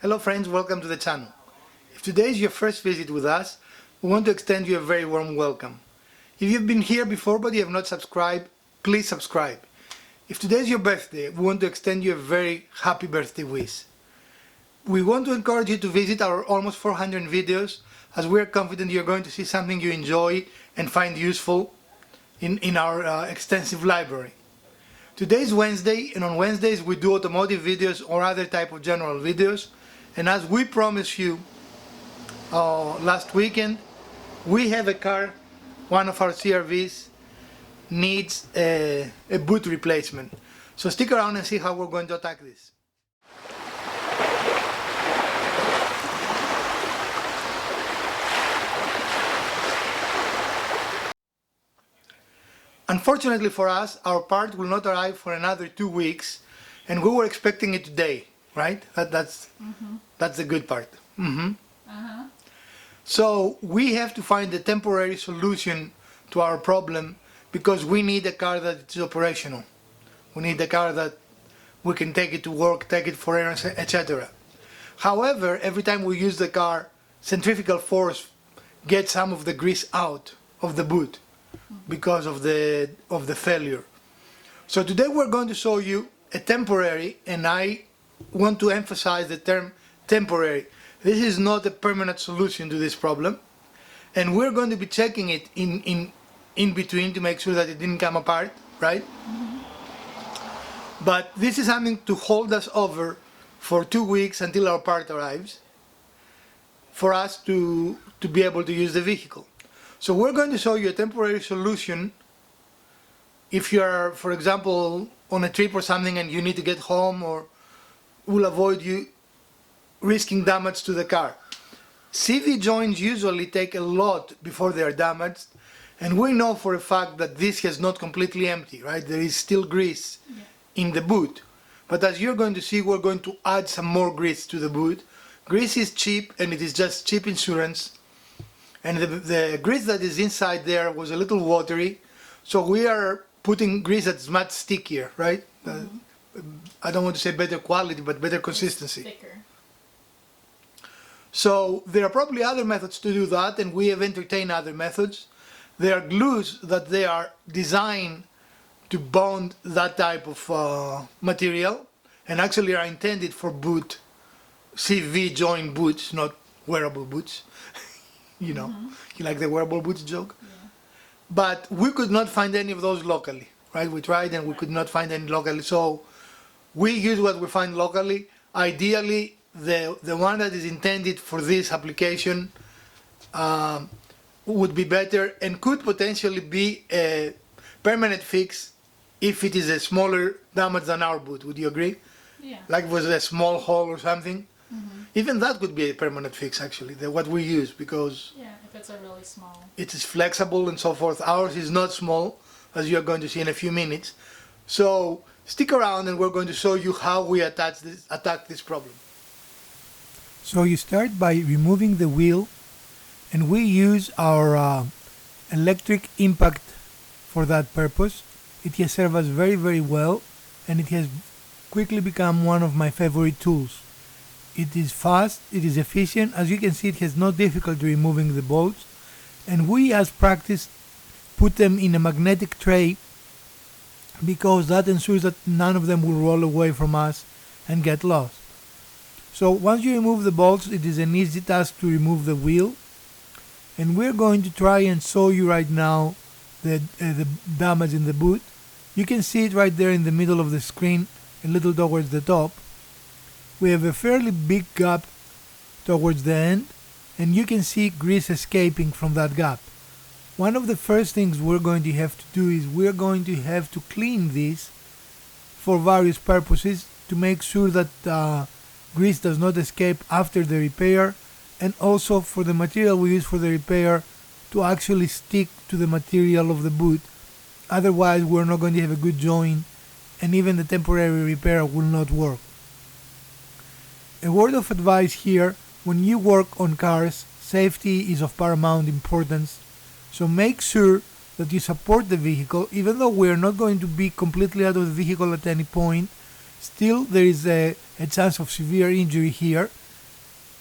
Hello friends, welcome to the channel. If today is your first visit with us, we want to extend you a very warm welcome. If you've been here before but you have not subscribed, please subscribe. If today is your birthday, we want to extend you a very happy birthday wish. We want to encourage you to visit our almost 400 videos, as we are confident you're going to see something you enjoy and find useful in our extensive library. Today is Wednesday, and on Wednesdays we do automotive videos or other type of general videos. And as we promised you last weekend, we have a car, one of our CRVs needs a boot replacement. So stick around and see how we're going to attack this. Unfortunately for us, our part will not arrive for another 2 weeks, and we were expecting it today, right? That's the good part. So we have to find a temporary solution to our problem, because we need a car that is operational. We need a car that we can take it to work, take it for errands, etc. However, every time we use the car, centrifugal force gets some of the grease out of the boot because of the failure. So today we're going to show you a temporary, and I want to emphasize the term temporary. This is not a permanent solution to this problem, and we're going to be checking it in between to make sure that it didn't come apart, right? But this is something to hold us over for 2 weeks until our part arrives, for us to be able to use the vehicle. So we're going to show you a temporary solution if you are, for example, on a trip or something and you need to get home, or will avoid you risking damage to the car. CV joints usually take a lot before they are damaged, and we know for a fact that this is not completely empty, right? There is still grease in the boot. But as you're going to see, we're going to add some more grease to the boot. Grease is cheap, and it is just cheap insurance. And the grease that is inside there was a little watery, so we are putting grease that's much stickier, right? I don't want to say better quality, but better consistency. Thicker. So there are probably other methods to do that, and we have entertained other methods. There are glues that they are designed to bond that type of material, and actually are intended for boot, CV joint boots, not wearable boots. You know, you like the wearable boots joke? Yeah. But we could not find any of those locally, right? We tried and we could not find any locally. So we use what we find locally. Ideally, the one that is intended for this application would be better, and could potentially be a permanent fix if it is a smaller damage than our boot. Would you agree? Yeah. Like it was a small hole or something? Even that could be a permanent fix, actually, what we use, because Yeah, if it's a really small. it is flexible and so forth. Ours is not small, as you are going to see in a few minutes. So stick around and we're going to show you how we attack this problem. So you start by removing the wheel, and we use our electric impact for that purpose. It has served us very, very well, and it has quickly become one of my favorite tools. It is fast, it is efficient. As you can see, it has no difficulty removing the bolts, and we, as practice, put them in a magnetic tray, because that ensures that none of them will roll away from us and get lost. So once you remove the bolts, it is an easy task to remove the wheel, and we're going to try and show you right now the damage in the boot. You can see it right there in the middle of the screen, a little towards the top. We have a fairly big gap towards the end, and you can see grease escaping from that gap. One of the first things we're going to have to do is we're going to have to clean this for various purposes, to make sure that grease does not escape after the repair, and also for the material we use for the repair to actually stick to the material of the boot. Otherwise, we're not going to have a good joint, and even the temporary repair will not work. A word of advice here: when you work on cars, safety is of paramount importance, so make sure that you support the vehicle. Even though we're not going to be completely out of the vehicle at any point, still there is a chance of severe injury here,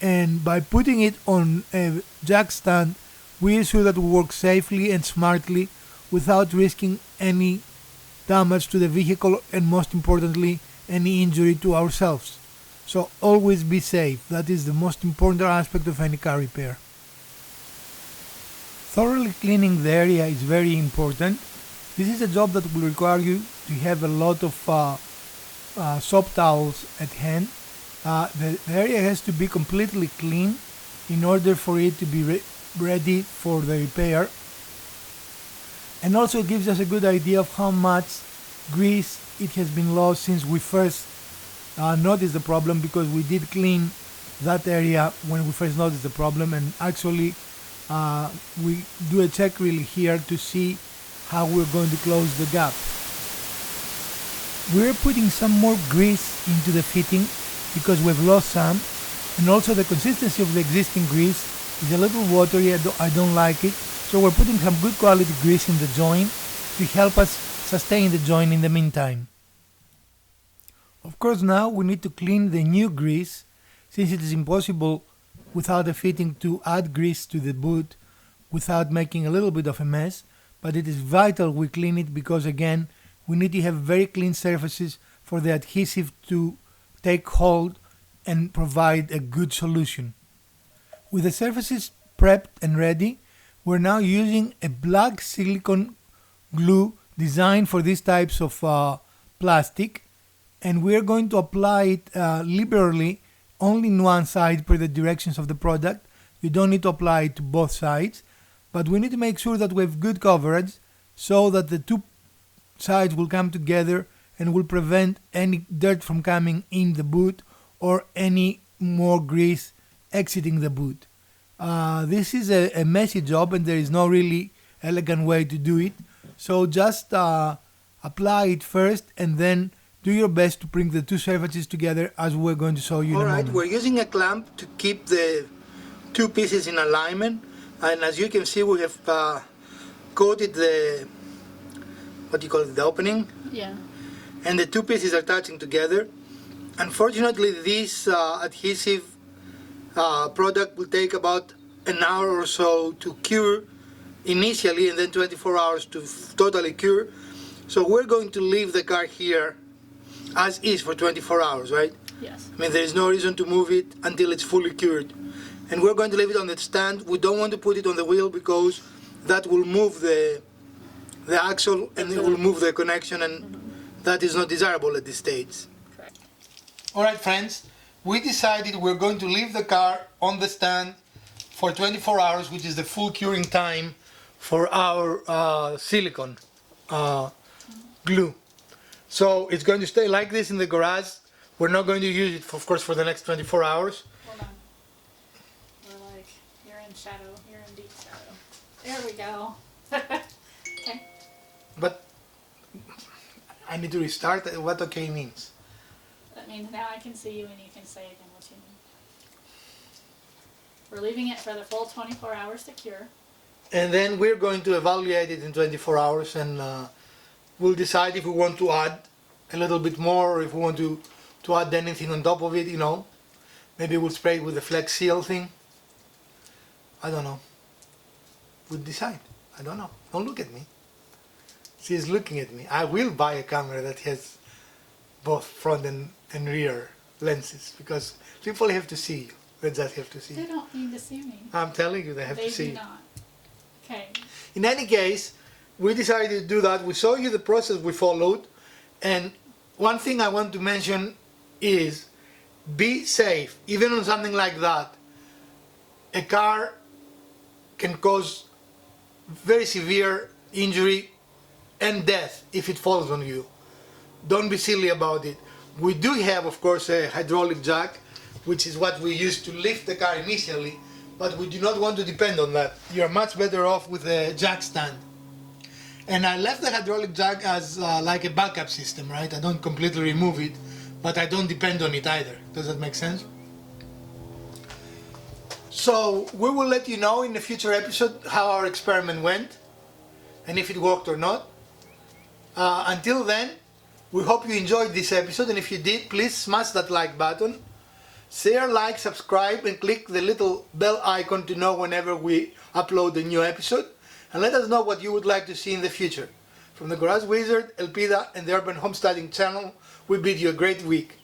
and by putting it on a jack stand, we ensure that we work safely and smartly without risking any damage to the vehicle and, most importantly, any injury to ourselves. So always be safe. That is the most important aspect of any car repair. Thoroughly cleaning the area is very important. This is a job that will require you to have a lot of soap towels at hand. The area has to be completely clean in order for it to be ready for the repair. And also it gives us a good idea of how much grease it has been lost since we first noticed the problem, because we did clean that area when we first noticed the problem, and actually we do a check really here to see how we're going to close the gap. We're putting some more grease into the fitting because we've lost some, and also the consistency of the existing grease is a little watery. I don't like it, so we're putting some good quality grease in the joint to help us sustain the joint in the meantime. Of course, now we need to clean the new grease, since it is impossible without a fitting to add grease to the boot without making a little bit of a mess, but it is vital we clean it, because again, we need to have very clean surfaces for the adhesive to take hold and provide a good solution. With the surfaces prepped and ready, we're now using a black silicone glue designed for these types of plastic, and we're going to apply it liberally only in one side per the directions of the product. You don't need to apply it to both sides, but we need to make sure that we have good coverage so that the two sides will come together and will prevent any dirt from coming in the boot or any more grease exiting the boot. This is a messy job, and there is no really elegant way to do it, so just apply it first and then do your best to bring the two surfaces together, as we're going to show you in a moment. We're using a clamp to keep the two pieces in alignment, and as you can see, we have coated the, what do you call it, the opening? Yeah. And the two pieces are touching together. Unfortunately, this adhesive product will take about an hour or so to cure initially, and then 24 hours to totally cure. So we're going to leave the car here as is for 24 hours, right? Yes. I mean, there is no reason to move it until it's fully cured. And we're going to leave it on the stand. We don't want to put it on the wheel because that will move the axle and it will move the connection, and that is not desirable at this stage. Correct. All right, friends, we decided we're going to leave the car on the stand for 24 hours, which is the full curing time for our silicone glue. So it's going to stay like this in the garage. We're not going to use it, of course, for the next 24 hours. Hold on. We're like, you're in shadow, you're in deep shadow. There we go. Okay. But I need to restart what okay means. That means now I can see you and you can say again what you mean. We're leaving it for the full 24 hours to cure. And then we're going to evaluate it in 24 hours, and we'll decide if we want to add a little bit more, or if we want to add anything on top of it, you know. Maybe we'll spray it with the Flex Seal thing. I don't know. We'll decide. I don't know. Don't look at me. She's looking at me. I will buy a camera that has both front and rear lenses, because people have to see you. They just have to see They you. don't need to see me. I'm telling you, they have They to see do you. not. Okay. In any case, we decided to do that. We show you the process we followed, and one thing I want to mention is be safe. Even on something like that, a car can cause very severe injury and death if it falls on you. Don't be silly about it. We do have, of course, a hydraulic jack, which is what we use to lift the car initially, but we do not want to depend on that. You're much better off with a jack stand. And I left the hydraulic jack as like a backup system, right? I don't completely remove it, but I don't depend on it either. Does that make sense? So we will let you know in a future episode how our experiment went and if it worked or not. Until then, we hope you enjoyed this episode, and if you did, please smash that like button. Share, like, subscribe, and click the little bell icon to know whenever we upload a new episode. And let us know what you would like to see in the future. From the Garage Wizard, Elpida, and the Urban Homesteading channel, we bid you a great week.